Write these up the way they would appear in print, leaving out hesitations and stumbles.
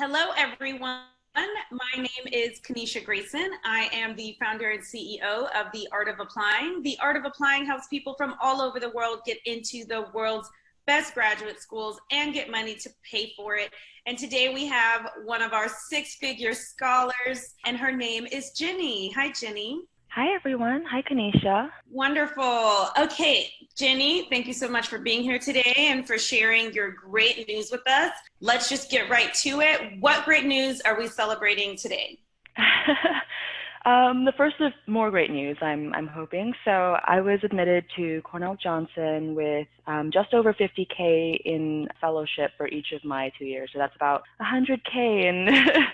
Hello, everyone. My name is Kaneisha Grayson. I am the founder and CEO of The Art of Applying. The Art of Applying helps people from all over the world get into the world's best graduate schools and get money to pay for it. And today we have one of our six-figure scholars, and her name is Jenny. Hi, Jenny. Hi, everyone. Hi, Kaneisha. Wonderful. Okay, Jenny, thank you so much for being here today and for sharing your great news with us. Let's just get right to it. What great news are we celebrating today? The first of more great news, I'm hoping. So I was admitted to Cornell Johnson with just over 50K in fellowship for each of my 2 years. So that's about 100K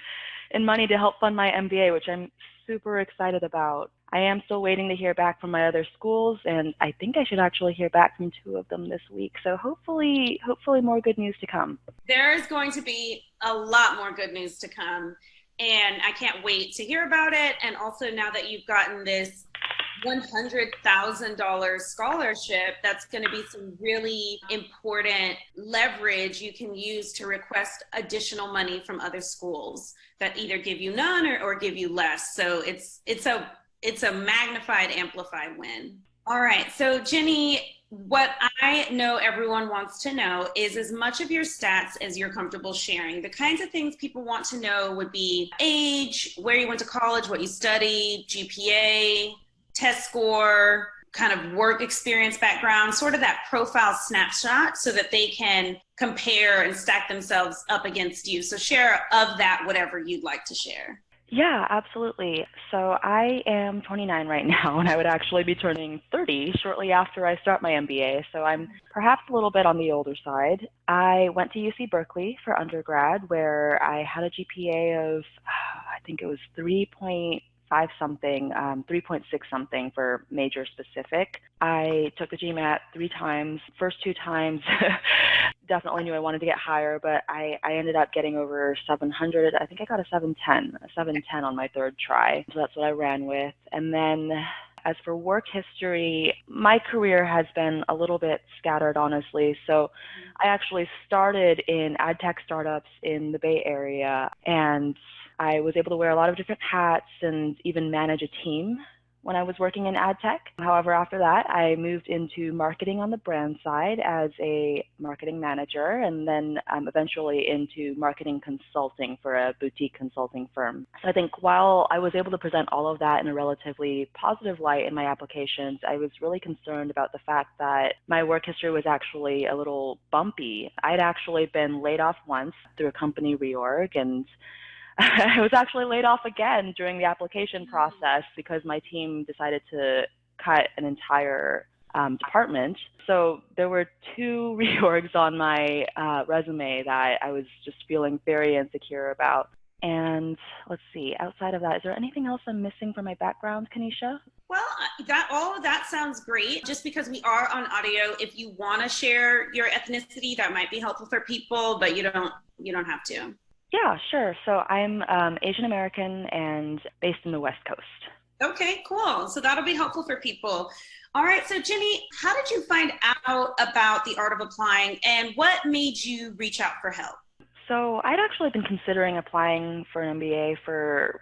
in money to help fund my MBA, which I'm super excited about. I am still waiting to hear back from my other schools, and I think I should actually hear back from 2 of them this week. So hopefully more good news to come. There is going to be a lot more good news to come, and I can't wait to hear about it. And also, now that you've gotten this $100,000 scholarship, that's going to be some really important leverage you can use to request additional money from other schools that either give you none or give you less. So it's a magnified, amplified win. All right. So Jenny, what I know everyone wants to know is as much of your stats as you're comfortable sharing. The kinds of things people want to know would be age, where you went to college, what you studied, GPA, test score, kind of work experience background, sort of that profile snapshot so that they can compare and stack themselves up against you. So share of that whatever you'd like to share. Yeah, absolutely. So I am 29 right now, and I would actually be turning 30 shortly after I start my MBA. So I'm perhaps a little bit on the older side. I went to UC Berkeley for undergrad, where I had a GPA of, I think it was 3.5 something, 3.6 something for major specific. I took the GMAT 3 times. First 2 times, definitely knew I wanted to get higher, but I ended up getting over 700. I think I got a 710 on my 3rd try. So that's what I ran with. And then as for work history, my career has been a little bit scattered, honestly. So I actually started in ad tech startups in the Bay Area, and I was able to wear a lot of different hats and even manage a team when I was working in ad tech. However, after that, I moved into marketing on the brand side as a marketing manager, and then eventually into marketing consulting for a boutique consulting firm. So I think while I was able to present all of that in a relatively positive light in my applications, I was really concerned about the fact that my work history was actually a little bumpy. I'd actually been laid off once through a company reorg, and I was actually laid off again during the application process because my team decided to cut an entire department. So there were 2 reorgs on my resume that I was just feeling very insecure about. And let's see, outside of that, is there anything else I'm missing from my background, Kaneisha? Well, all of that sounds great. Just because we are on audio, if you want to share your ethnicity, that might be helpful for people, but you don't have to. Yeah, sure. So I'm Asian American and based in the West Coast. Okay, cool. So that'll be helpful for people. All right. So Jenny, how did you find out about the Art of Applying, and what made you reach out for help? So I'd actually been considering applying for an MBA for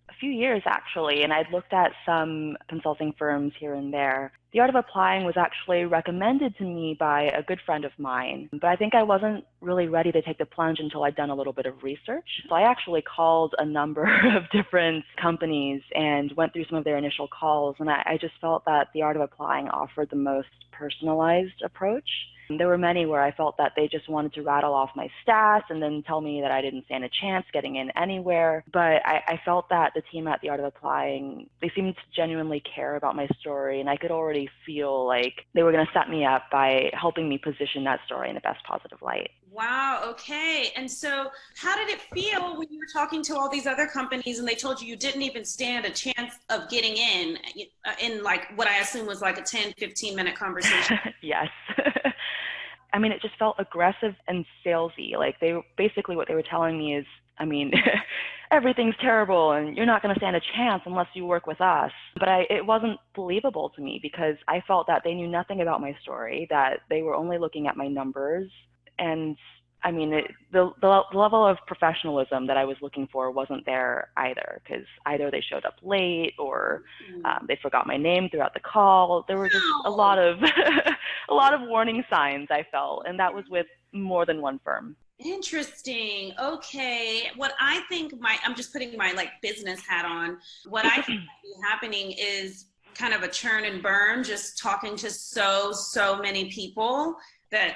a few years, actually, and I'd looked at some consulting firms here and there. The Art of Applying was actually recommended to me by a good friend of mine, but I think I wasn't really ready to take the plunge until I'd done a little bit of research. So I actually called a number of different companies and went through some of their initial calls, and I just felt that the Art of Applying offered the most personalized approach. There were many where I felt that they just wanted to rattle off my stats and then tell me that I didn't stand a chance getting in anywhere. But I felt that the team at The Art of Applying, they seemed to genuinely care about my story, and I could already feel like they were going to set me up by helping me position that story in the best positive light. Wow. Okay. And so how did it feel when you were talking to all these other companies and they told you didn't even stand a chance of getting in like what I assume was like a 10, 15-minute conversation? Yes. I mean, it just felt aggressive and salesy. Like basically what they were telling me is, I mean, everything's terrible and you're not going to stand a chance unless you work with us. But it wasn't believable to me because I felt that they knew nothing about my story, that they were only looking at my numbers. And I mean, the level of professionalism that I was looking for wasn't there either, because either they showed up late or they forgot my name throughout the call. There were just a lot of a lot of warning signs I felt, and that was with more than one firm. Interesting. Okay. What I think I'm just putting my like business hat on. What I think might be happening is kind of a churn and burn, just talking to so many people that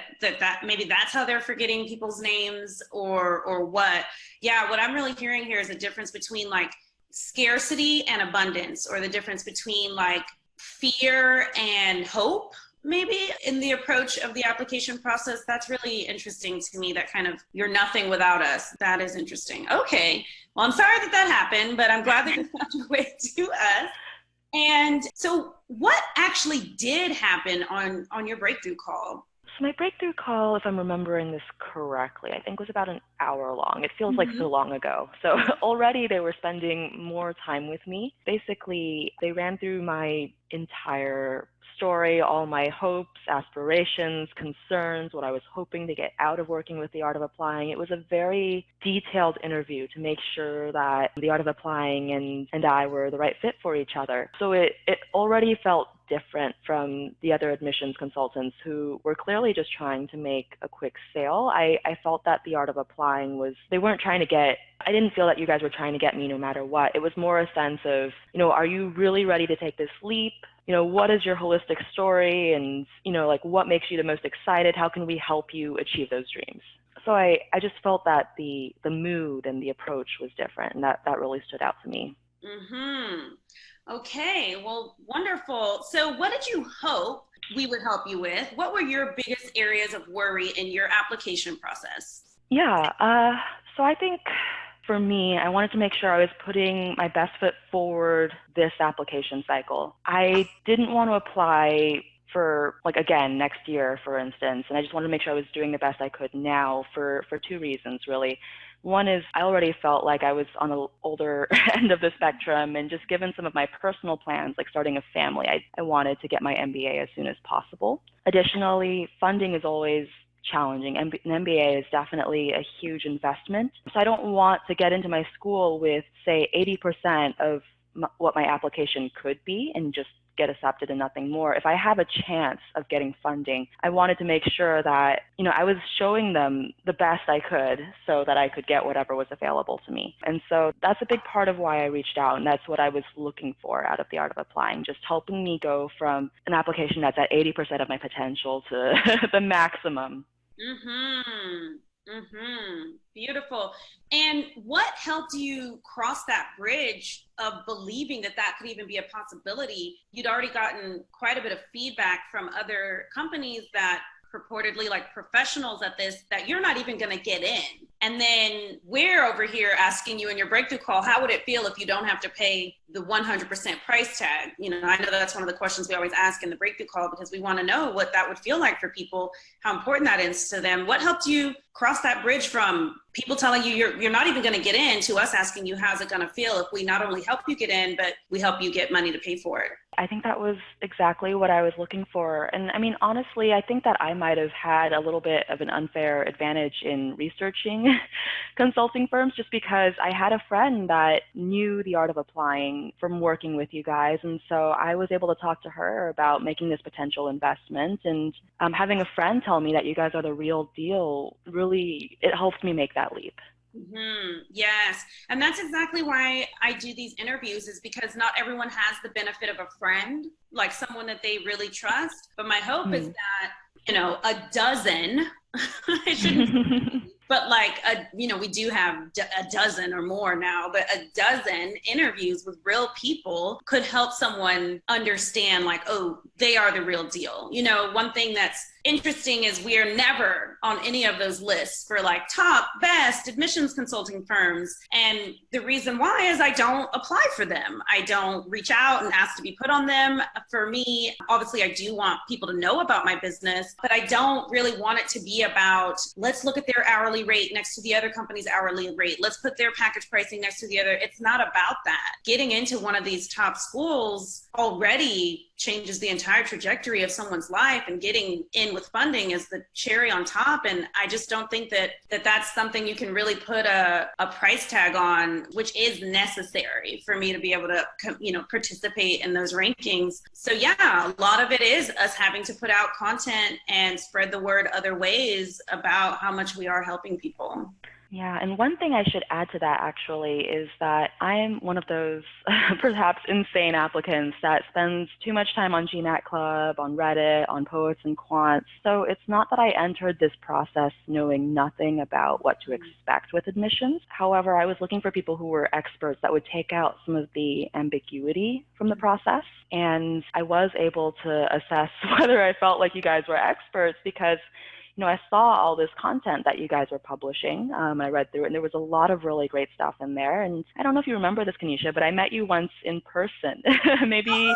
maybe that's how they're forgetting people's names or what. Yeah, what I'm really hearing here is a difference between like scarcity and abundance, or the difference between like fear and hope, maybe in the approach of the application process. That's really interesting to me, that kind of, you're nothing without us. That is interesting. Okay. Well, I'm sorry that happened, but I'm glad that you found your way to us. And so what actually did happen on your breakthrough call? So my breakthrough call, if I'm remembering this correctly, I think was about an hour long. It feels like so long ago. So already they were spending more time with me. Basically, they ran through my entire story, all my hopes, aspirations, concerns, what I was hoping to get out of working with the Art of Applying. It was a very detailed interview to make sure that the Art of Applying and I were the right fit for each other. So it already felt different from the other admissions consultants who were clearly just trying to make a quick sale. I felt that the Art of Applying they weren't trying to I didn't feel that you guys were trying to get me no matter what. It was more a sense of, are you really ready to take this leap? What is your holistic story? And, like, what makes you the most excited? How can we help you achieve those dreams? So I just felt that the mood and the approach was different, and that really stood out to me. Okay, well, wonderful. So what did you hope we would help you with? What were your biggest areas of worry in your application process? Yeah, so I think for me, I wanted to make sure I was putting my best foot forward this application cycle. I didn't want to apply for, like, again, next year, for instance, and I just wanted to make sure I was doing the best I could now for two reasons, really. One is I already felt like I was on the older end of the spectrum, and just given some of my personal plans, like starting a family, I wanted to get my MBA as soon as possible. Additionally, funding is always challenging. An MBA is definitely a huge investment. So I don't want to get into my school with, say, 80% of what my application could be and just get accepted and nothing more. If I have a chance of getting funding, I wanted to make sure that, I was showing them the best I could so that I could get whatever was available to me. And so that's a big part of why I reached out, and that's what I was looking for out of the Art of Applying, just helping me go from an application that's at 80% of my potential to the maximum. Beautiful. And what helped you cross that bridge of believing that could even be a possibility? You'd already gotten quite a bit of feedback from other companies that purportedly, like professionals at this, that you're not even going to get in. And then we're over here asking you in your breakthrough call, how would it feel if you don't have to pay the 100% price tag? I know that's one of the questions we always ask in the breakthrough call, because we want to know what that would feel like for people, how important that is to them. What helped you cross that bridge from people telling you you're not even going to get in, to us asking you, how's it going to feel if we not only help you get in, but we help you get money to pay for it? I think that was exactly what I was looking for. And I mean, honestly, I think that I might have had a little bit of an unfair advantage in researching consulting firms, just because I had a friend that knew the Art of Applying from working with you guys. And so I was able to talk to her about making this potential investment, and having a friend tell me that you guys are the real deal, really, it helped me make that leap. Yes. And that's exactly why I do these interviews, is because not everyone has the benefit of a friend, like someone that they really trust. But my hope is that, a dozen, I shouldn't but like, we do have a dozen or more now, but a dozen interviews with real people could help someone understand, like, oh, they are the real deal. One thing that's interesting is we are never on any of those lists for like top, best admissions consulting firms. And the reason why is I don't apply for them. I don't reach out and ask to be put on them. For me, obviously, I do want people to know about my business, but I don't really want it to be about, let's look at their hourly rate next to the other company's hourly rate. Let's put their package pricing next to the other. It's not about that. Getting into one of these top schools already changes the entire trajectory of someone's life, and getting in with funding is the cherry on top. And I just don't think that that's something you can really put a price tag on, which is necessary for me to be able to, participate in those rankings. So yeah, a lot of it is us having to put out content and spread the word other ways about how much we are helping people. Yeah, and one thing I should add to that actually is that I'm one of those perhaps insane applicants that spends too much time on GNAT Club, on Reddit, on Poets and Quants. So it's not that I entered this process knowing nothing about what to expect with admissions. However, I was looking for people who were experts that would take out some of the ambiguity from the process. And I was able to assess whether I felt like you guys were experts because I saw all this content that you guys were publishing. I read through it, and there was a lot of really great stuff in there. And I don't know if you remember this, Kaneisha, but I met you once in person, maybe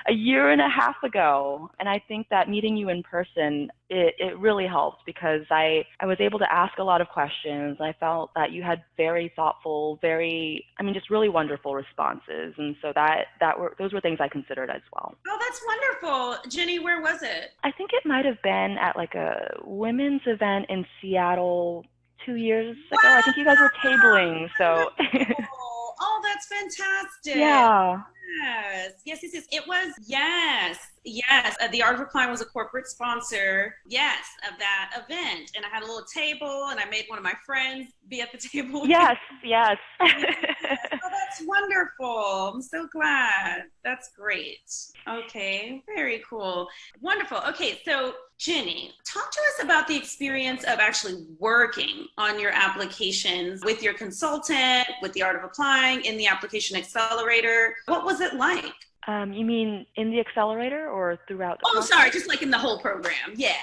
a year and a half ago. And I think that meeting you in person, it really helped because I was able to ask a lot of questions. I felt that you had very thoughtful, just really wonderful responses. And so those were things I considered as well. Oh, that's wonderful. Jenny, where was it? I think it might have been at like a women's event in Seattle 2 years ago. Wow. I think you guys were tabling, so. Oh, that's fantastic. Yeah. Yes. It was, yes. The Art of Applying was a corporate sponsor, of that event. And I had a little table, and I made one of my friends be at the table. Yes. Oh, that's wonderful. I'm so glad. That's great. Okay, very cool. Wonderful. Okay, so Jenny, talk to us about the experience of actually working on your applications with your consultant, with the Art of Applying, in the application accelerator. What was it like? You mean in the accelerator or throughout the process? Sorry, just like in the whole program. Yeah.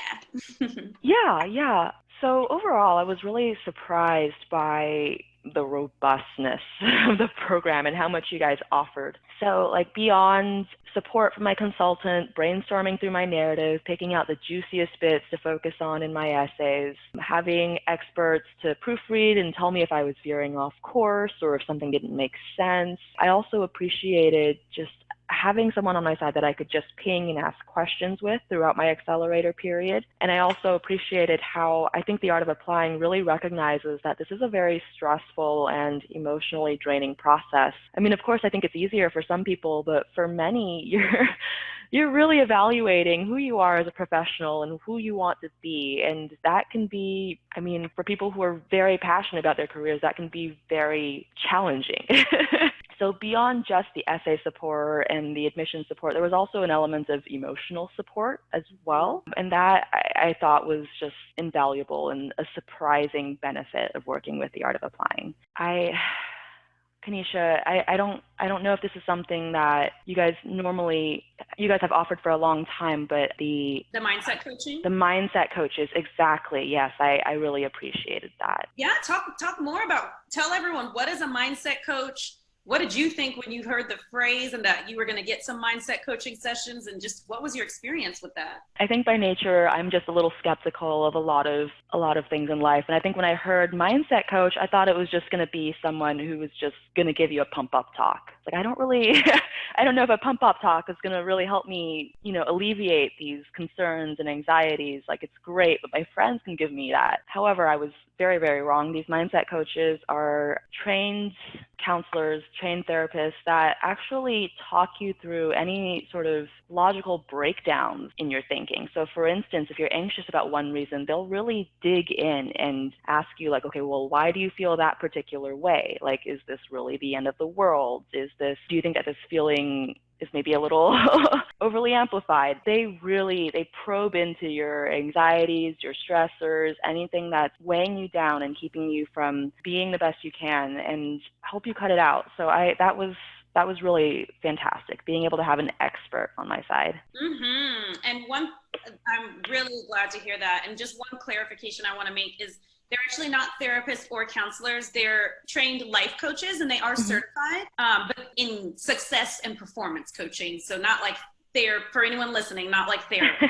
Yeah. So overall, I was really surprised by the robustness of the program and how much you guys offered. So like beyond support from my consultant, brainstorming through my narrative, picking out the juiciest bits to focus on in my essays, having experts to proofread and tell me if I was veering off course or if something didn't make sense. I also appreciated just having someone on my side that I could just ping and ask questions with throughout my accelerator period. And I also appreciated how I think the Art of Applying really recognizes that this is a very stressful and emotionally draining process. I mean, of course, I think it's easier for some people, but for many, you're really evaluating who you are as a professional and who you want to be. And that can be, for people who are very passionate about their careers, that can be very challenging. So beyond just the essay support and the admission support, there was also an element of emotional support as well. And that I thought was just invaluable and a surprising benefit of working with the Art of Applying. Kaneisha, I don't know if this is something that you guys have offered for a long time, but the mindset coaching? The mindset coaches, exactly. Yes, I really appreciated that. Yeah, talk more tell everyone, what is a mindset coach? What did you think when you heard the phrase and that you were going to get some mindset coaching sessions, and just what was your experience with that? I think by nature, I'm just a little skeptical of a lot of things in life. And I think when I heard mindset coach, I thought it was just going to be someone who was just going to give you a pump up talk. Like, I don't know if a pump up talk is going to really help me, alleviate these concerns and anxieties. Like, it's great, but my friends can give me that. However, I was very, very wrong. These mindset coaches are trained counselors, trained therapists that actually talk you through any sort of logical breakdowns in your thinking. So for instance, if you're anxious about one reason, they'll really dig in and ask you like, okay, well, why do you feel that particular way? Like, is this really the end of the world? Do you think that this feeling is maybe a little overly amplified? They probe into your anxieties, your stressors, anything that's weighing you down and keeping you from being the best you can, and help you cut it out. So that was really fantastic, being able to have an expert on my side. Mm-hmm. And I'm really glad to hear that. And just one clarification I want to make is they're actually not therapists or counselors. They're trained life coaches, and they are certified, but in success and performance coaching. So not like for anyone listening, not like therapy.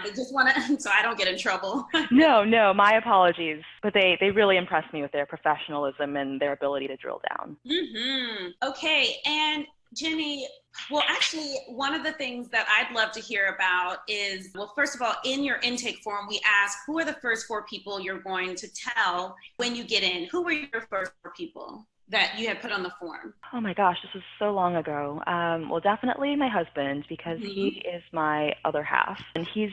They just want to, so I don't get in trouble. No, my apologies. But they really impressed me with their professionalism and their ability to drill down. Mm-hmm. Okay. And Jenny, well, actually, one of the things that I'd love to hear about is, well, first of all, in your intake form, we ask who are the first four people you're going to tell when you get in? Who were your first four people that you had put on the form? Oh my gosh, this was so long ago. Well, definitely my husband, because he Mm-hmm. is my other half, and he's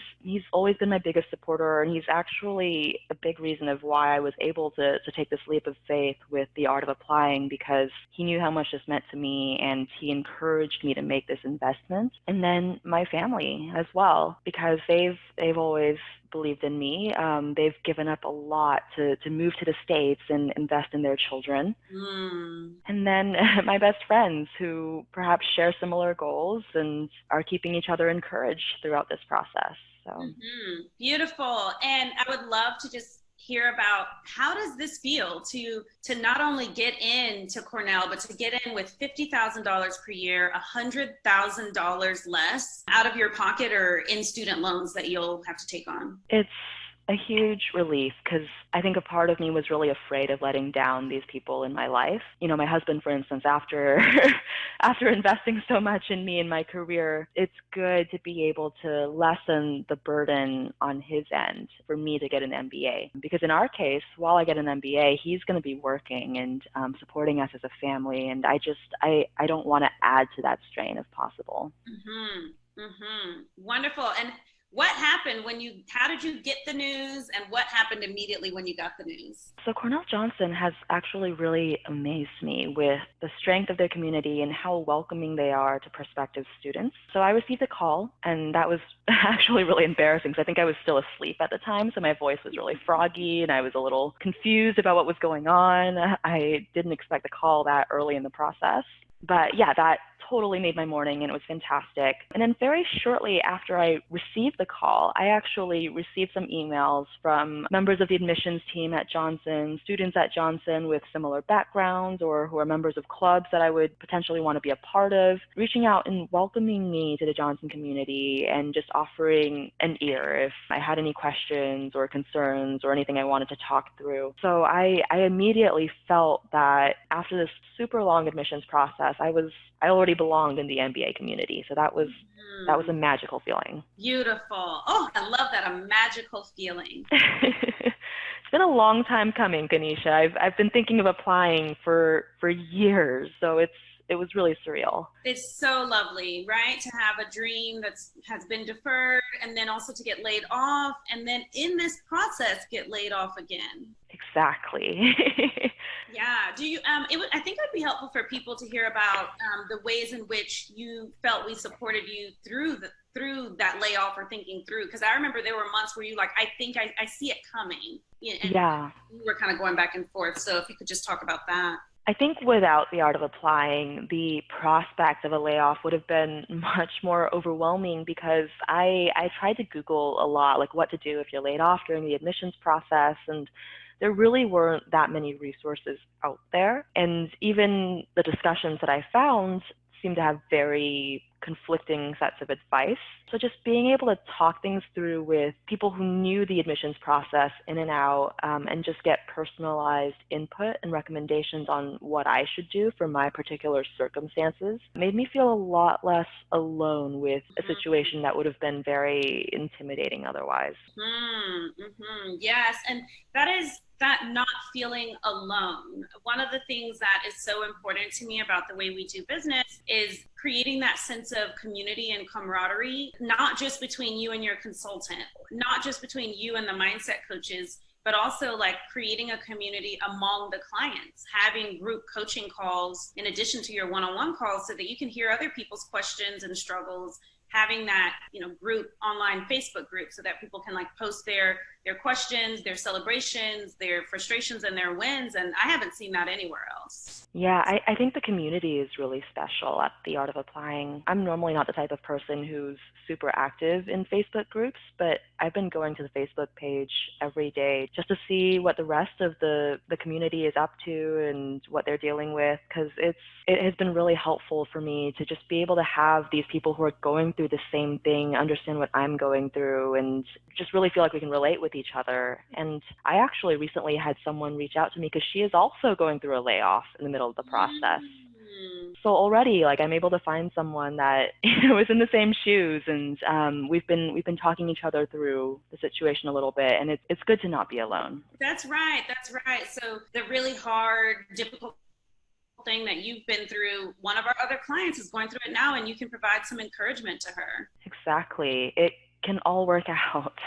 always been my biggest supporter, and he's actually a big reason of why I was able to take this leap of faith with the art of applying, because he knew how much this meant to me, and he encouraged me to make this investment. And then my family as well, because they've always believed in me. They've given up a lot to move to the States and invest in their children. Mm. And then my best friends who perhaps share similar goals and are keeping each other encouraged throughout this process. So Beautiful. And I would love to just hear about how does this feel to not only get into Cornell, but to get in with $50,000 per year, $100,000 less out of your pocket or in student loans that you'll have to take on? it's a huge relief, because I think a part of me was really afraid of letting down these people in my life. You know, my husband, for instance, after after investing so much in me and my career, it's good to be able to lessen the burden on his end for me to get an MBA. Because in our case, while I get an MBA, he's going to be working and supporting us as a family, and I don't want to add to that strain if possible. Wonderful. And what happened how did you get the news, and what happened immediately when you got the news? So Cornell Johnson has actually really amazed me with the strength of their community and how welcoming they are to prospective students. So I received a call, and that was actually really embarrassing, because I think I was still asleep at the time, so my voice was really froggy and I was a little confused about what was going on. I didn't expect the call that early in the process. But yeah, that totally made my morning, and it was fantastic. And then very shortly after I received the call, I actually received some emails from members of the admissions team at Johnson, students at Johnson with similar backgrounds or who are members of clubs that I would potentially want to be a part of, reaching out and welcoming me to the Johnson community and just offering an ear if I had any questions or concerns or anything I wanted to talk through. So I immediately felt that after this super long admissions process, I already belonged in the MBA community. So that was a magical feeling. Beautiful. Oh, I love that. A magical feeling. It's been a long time coming, Kaneisha. I've been thinking of applying for years. So it was really surreal. It's so lovely, right? To have a dream has been deferred, and then also to get laid off, and then in this process get laid off again. Exactly. Yeah. Do you? I think it would be helpful for people to hear about the ways in which you felt we supported you through that layoff or thinking through. Because I remember there were months where you like, I think I see it coming. And yeah. You were kind of going back and forth. So if you could just talk about that. I think without the art of applying, the prospect of a layoff would have been much more overwhelming, because I tried to Google a lot, like what to do if you're laid off during the admissions process, and there really weren't that many resources out there. And even the discussions that I found seemed to have very conflicting sets of advice. So just being able to talk things through with people who knew the admissions process in and out, and just get personalized input and recommendations on what I should do for my particular circumstances made me feel a lot less alone with a situation that would have been very intimidating otherwise. Yes, and that not feeling alone. One of the things that is so important to me about the way we do business is creating that sense of community and camaraderie, not just between you and your consultant, not just between you and the mindset coaches, but also like creating a community among the clients, having group coaching calls in addition to your one-on-one calls so that you can hear other people's questions and struggles, having that, group online Facebook group so that people can like post their questions, their celebrations, their frustrations and their wins. And I haven't seen that anywhere else. Yeah, I think the community is really special at the Art of Applying. I'm normally not the type of person who's super active in Facebook groups, but I've been going to the Facebook page every day just to see what the rest of the community is up to and what they're dealing with, because it has been really helpful for me to just be able to have these people who are going through the same thing understand what I'm going through and just really feel like we can relate with each other. And I actually recently had someone reach out to me because she is also going through a layoff in the middle of the process. So already, like, I'm able to find someone that is in the same shoes, and we've been talking each other through the situation a little bit, and it's good to not be alone. That's right. That's right. So the really hard, difficult thing that you've been through, one of our other clients is going through it now, and you can provide some encouragement to her. Exactly. It can all work out.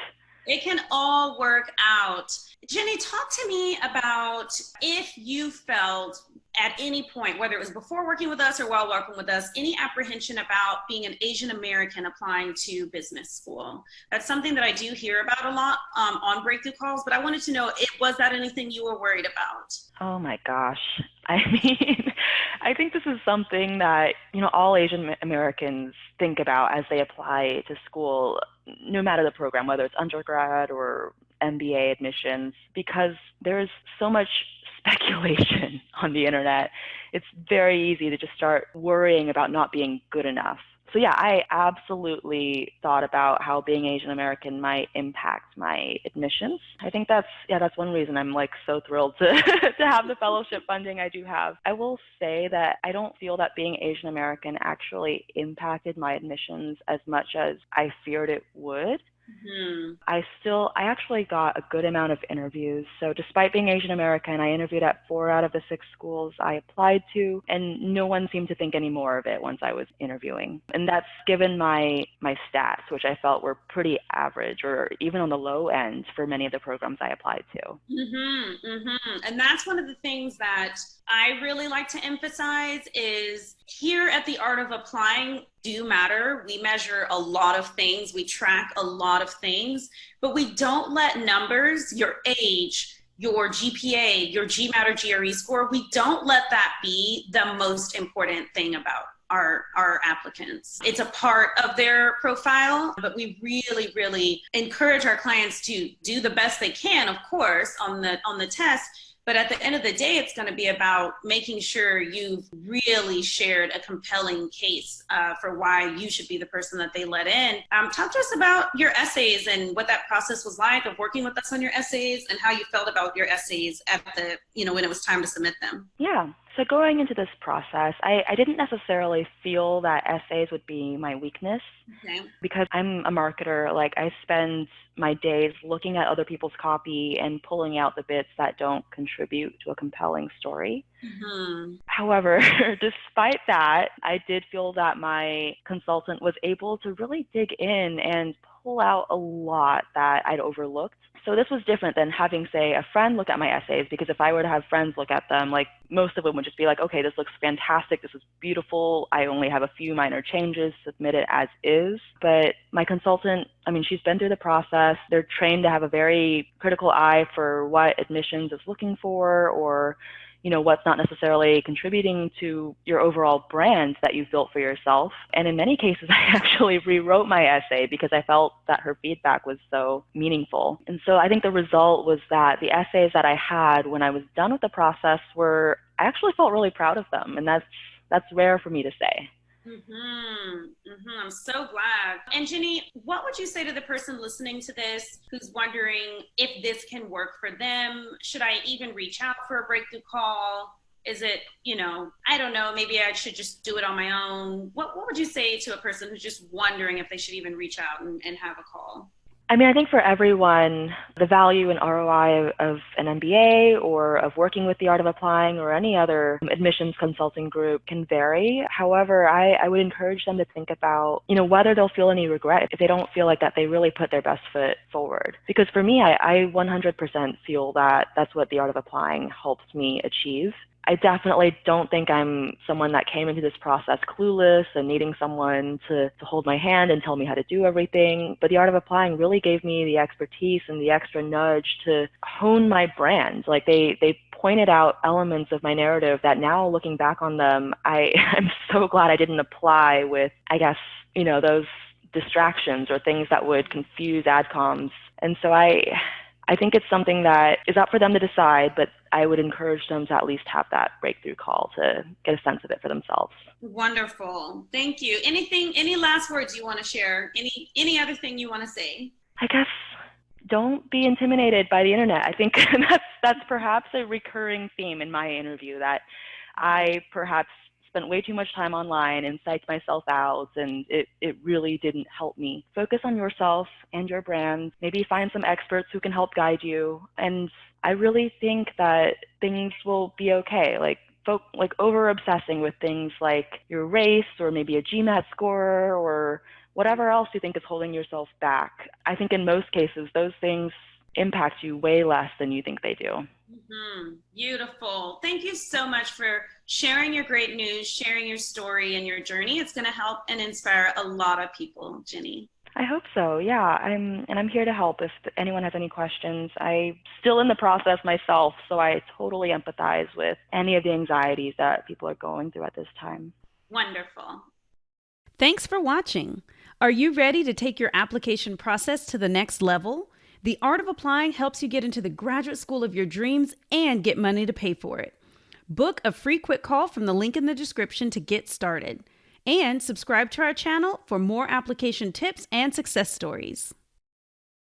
It can all work out. Jenny, talk to me about if you felt at any point, whether it was before working with us or while working with us, any apprehension about being an Asian American applying to business school. That's something that I do hear about a lot on breakthrough calls, but I wanted to know, was that anything you were worried about? Oh my gosh. I mean, I think this is something that, all Asian Americans think about as they apply to school, no matter the program, whether it's undergrad or MBA admissions, because there's so much speculation on the internet. It's very easy to just start worrying about not being good enough. So yeah, I absolutely thought about how being Asian American might impact my admissions. I think that's one reason I'm like so thrilled to to have the fellowship funding I do have. I will say that I don't feel that being Asian American actually impacted my admissions as much as I feared it would. Mm-hmm. I actually got a good amount of interviews. So despite being Asian American, I interviewed at 4 out of the 6 schools I applied to, and no one seemed to think any more of it once I was interviewing. And that's given my stats, which I felt were pretty average or even on the low end for many of the programs I applied to. Mm-hmm, mm-hmm. And that's one of the things that I really like to emphasize is here at the Art of Applying do matter. We measure a lot of things. We track a lot of things, but we don't let numbers, your age, your GPA, your GMAT or GRE score, we don't let that be the most important thing about our applicants. It's a part of their profile, but we really, really encourage our clients to do the best they can, of course, on the test. But at the end of the day, it's going to be about making sure you've really shared a compelling case for why you should be the person that they let in. Talk to us about your essays and what that process was like of working with us on your essays and how you felt about your essays at the, when it was time to submit them. Yeah. So going into this process, I didn't necessarily feel that essays would be my weakness. Okay. Because I'm a marketer. Like, I spend my days looking at other people's copy and pulling out the bits that don't contribute to a compelling story. Mm-hmm. However, despite that, I did feel that my consultant was able to really dig in and pull out a lot that I'd overlooked. So this was different than having, say, a friend look at my essays, because if I were to have friends look at them, like, most of them would just be like, okay, this looks fantastic, this is beautiful, I only have a few minor changes, submit it as is. But my consultant, she's been through the process. They're trained to have a very critical eye for what admissions is looking for, or what's not necessarily contributing to your overall brand that you've built for yourself. And in many cases, I actually rewrote my essay because I felt that her feedback was so meaningful. And so I think the result was that the essays that I had when I was done with the process I actually felt really proud of them. And that's rare for me to say. Mm-hmm. Mm-hmm. I'm so glad. And Jenny, what would you say to the person listening to this who's wondering if this can work for them? Should I even reach out for a breakthrough call? Is it, I don't know, maybe I should just do it on my own? What would you say to a person who's just wondering if they should even reach out and have a call? I think for everyone, the value and ROI of an MBA or of working with the Art of Applying or any other admissions consulting group can vary. However, I would encourage them to think about, whether they'll feel any regret if they don't feel like that they really put their best foot forward. Because for me, I 100% feel that that's what the Art of Applying helps me achieve. I definitely don't think I'm someone that came into this process clueless and needing someone to hold my hand and tell me how to do everything. But the Art of Applying really gave me the expertise and the extra nudge to hone my brand. Like, they pointed out elements of my narrative that now, looking back on them, I'm so glad I didn't apply with, I guess, those distractions or things that would confuse adcoms. And so I think it's something that is up for them to decide, but I would encourage them to at least have that breakthrough call to get a sense of it for themselves. Wonderful. Thank you. Any last words you want to share? Any other thing you want to say? I guess don't be intimidated by the internet. I think that's perhaps a recurring theme in my interview, that I perhaps spent way too much time online and psyched myself out, and it really didn't help me. Focus on yourself and your brand. Maybe find some experts who can help guide you. And I really think that things will be okay. Like over obsessing with things like your race or maybe a GMAT score or whatever else you think is holding yourself back. I think in most cases, those things impact you way less than you think they do. Beautiful. Thank you so much for sharing your great news, sharing your story and your journey. It's going to help and inspire a lot of people, Ginny. I hope so. Yeah, I'm here to help if anyone has any questions. I'm still in the process myself, so I totally empathize with any of the anxieties that people are going through at this time. Wonderful. Thanks for watching. Are you ready to take your application process to the next level? The Art of Applying helps you get into the graduate school of your dreams and get money to pay for it. Book a free quick call from the link in the description to get started. And subscribe to our channel for more application tips and success stories.